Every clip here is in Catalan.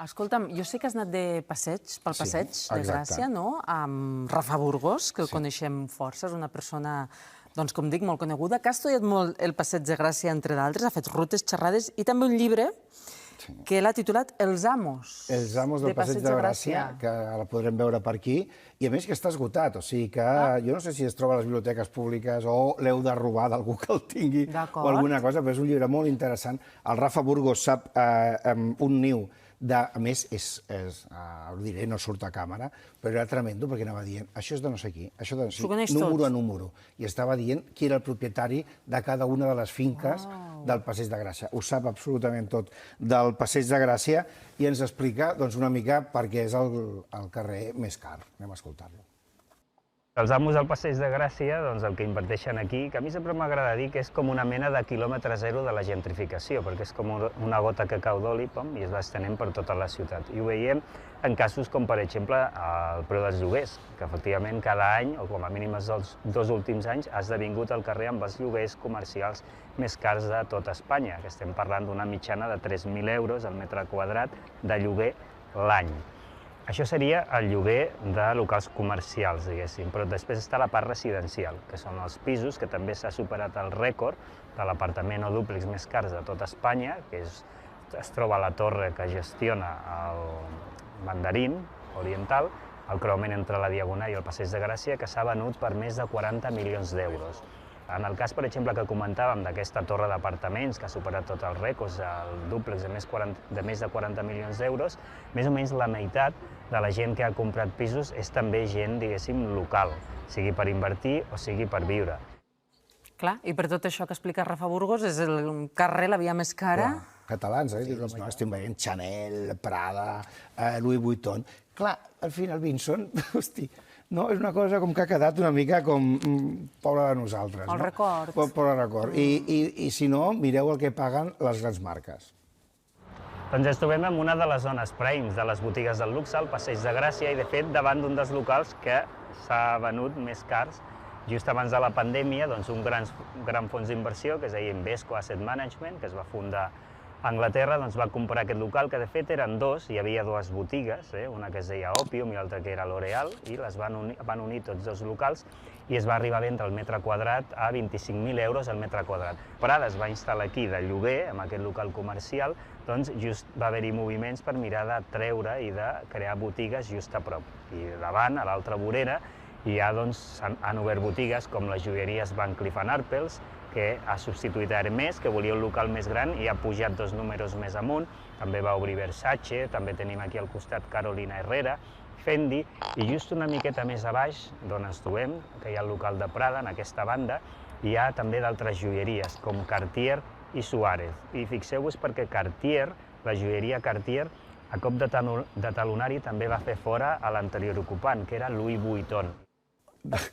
Escolta'm, jo sé que has anat pel passeig de exacte. Gràcia, no? Amb Rafa Burgos, que el coneixem força, és una persona, doncs, com dic, molt coneguda, que ha estudiat molt el passeig de Gràcia, entre d'altres, ha fet rutes, xerrades, i també un llibre que l'ha titulat Els amos. Els amos del Passeig de Gràcia, que la podrem veure per aquí, i a més que està esgotat, o sigui que jo no sé si es troba a les biblioteques públiques o l'heu de robar d'algú que el tingui o alguna cosa, però és un llibre molt interessant. El Rafa Burgos sap un niu a més, ho diré, no surt a càmera, però era tremendo perquè anava dient, això és de no sé qui, això de no sé qui, número a número. I estava dient qui era el propietari de cada una de les finques del Passeig de Gràcia. Ho sap absolutament tot del Passeig de Gràcia i ens explica una mica per què és el carrer més car. Anem a escoltar-lo. Els amos del Passeig de Gràcia, el que inverteixen aquí, que a mi sempre m'agrada dir que és com una mena de quilòmetre zero de la gentrificació, perquè és com una gota que cau d'oli i es va estenent per tota la ciutat. I ho veiem en casos com, per exemple, el preu dels lloguers, que efectivament cada any, o com a mínim els 2 últims anys, ha esdevingut el carrer amb els lloguers comercials més cars de tot Espanya, que estem parlant d'una mitjana de 3.000 euros al metre quadrat de lloguer l'any. Això seria el lloguer de locals comercials, diguéssim, però després està la part residencial, que són els pisos, que també s'ha superat el rècord de l'apartament o dúplex més cars de tot Espanya, que es troba a la torre que gestiona el Mandarín Oriental, el creuament entre la Diagonal i el Passeig de Gràcia, que s'ha venut per més de 40 milions d'euros. En el cas, per exemple, que comentàvem d'aquesta torre d'apartaments que ha superat tots els rècords, el dúplex de més de 40 milions d'euros, més o menys la meitat de la gent que ha comprat pisos és també gent, diguéssim, local, sigui per invertir o sigui per viure. Clar, i per tot això que explica Rafa Burgos, és el carrer, la via més cara. Catalans, estem veient Chanel, Prada, Louis Vuitton. Clar, al final Vinson, hosti, no, és una cosa com que ha quedat una mica com pobra de nosaltres. El record. Pobre record. I si no, mireu el que paguen les grans marques. Doncs ens trobem en una de les zones primes de les botigues del luxe, al Passeig de Gràcia, i de fet davant d'un dels locals que s'ha venut més cars just abans de la pandèmia, un gran fons d'inversió que es deia Invesco Asset Management, que es va fundar a Anglaterra, va comprar aquest local, que de fet eren dos, hi havia dues botigues, una que es deia Opium i l'altra que era L'Oreal, i les van unir tots dos locals i es va arribar a vendre el metre quadrat a 25.000 euros al metre quadrat. Prada es va instal·lar aquí de lloguer, en aquest local comercial, doncs just va haver-hi moviments per mirar de treure i de crear botigues just a prop. I davant, a l'altra vorera, han obert botigues com les joieries Van Cleef & Arpels, que ha substituït Hermès, que volia un local més gran i ha pujat 2 números més amunt. També va obrir Versace, també tenim aquí al costat Carolina Herrera, Fendi, i just una miqueta més a baix, d'on ens trobem, que hi ha el local de Prada, en aquesta banda, hi ha també d'altres joieries, com Cartier i Suárez. I fixeu-vos perquè Cartier, la joieria Cartier, a cop de talonari també va fer fora a l'anterior ocupant, que era Louis Vuitton.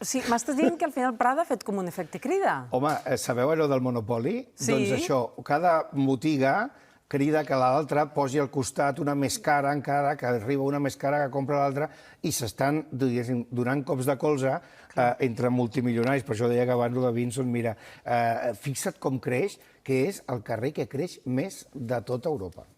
Sí, m'estàs dient que al final Prada ha fet com un efecte crida. Home, sabeu allò del Monopoly? Sí. Doncs això, cada botiga crida que l'altra posi al costat una més cara encara, que arriba una més cara que compra l'altra, i s'estan donant cops de colze entre multimilionaris. Per això deia que abans de Vinson, mira, fixa't com creix, que és el carrer que creix més de tota Europa.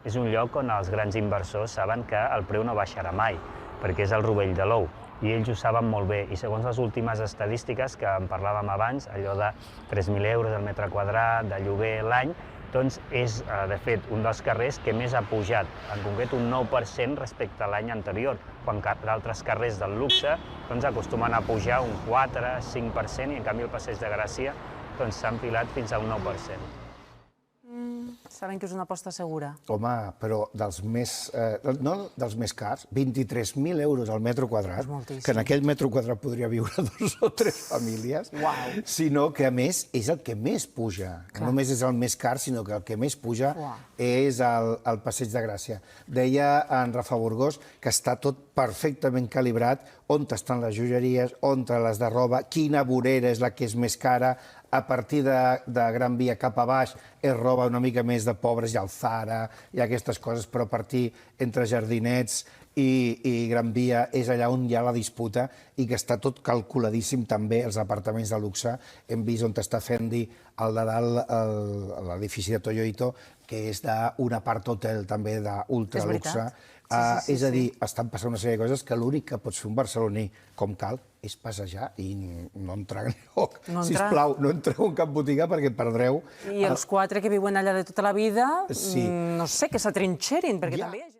És un lloc on els grans inversors saben que el preu no baixarà mai, perquè és el rovell de l'ou. I ells ho saben molt bé, i segons les últimes estadístiques que en parlàvem abans, allò de 3.000 euros al metre quadrat de lloguer l'any, doncs és, de fet, un dels carrers que més ha pujat, en concret un 9% respecte a l'any anterior, quan d'altres carrers del luxe acostumen a pujar un 4-5%, i en canvi el Passeig de Gràcia s'ha enfilat fins a un 9%. Saben que és una aposta segura. Home, però no dels més cars, 23.000 euros al metre quadrat, que en aquell metre quadrat podria viure 2 o 3 famílies, sinó que, a més, és el que més puja. No només és el més car, sinó que el que més puja és el Passeig de Gràcia. Deia en Rafa Burgos que està tot perfectament calibrat, on estan les joieries, on les de roba, quina vorera és la que és més cara. A partir de Gran Via cap a baix es roba una mica més de pobres, hi ha el Zara, hi ha aquestes coses, però a partir entre Jardinets i Gran Via és allà on hi ha la disputa i que està tot calculadíssim també, els apartaments de luxe. Hem vist on està Fendi, al de dalt, l'edifici de Toyoito, que és d'un apart hotel també d'ultraluxe. És És a dir, estan passant una sèrie de coses que l'únic que pots fer un barceloní com cal és passejar i no entrar enlloc. Sisplau, no entreu en cap botiga perquè perdreu... I els 4 que viuen allà de tota la vida, no sé, que s'atrinxerin, perquè també hi ha gent...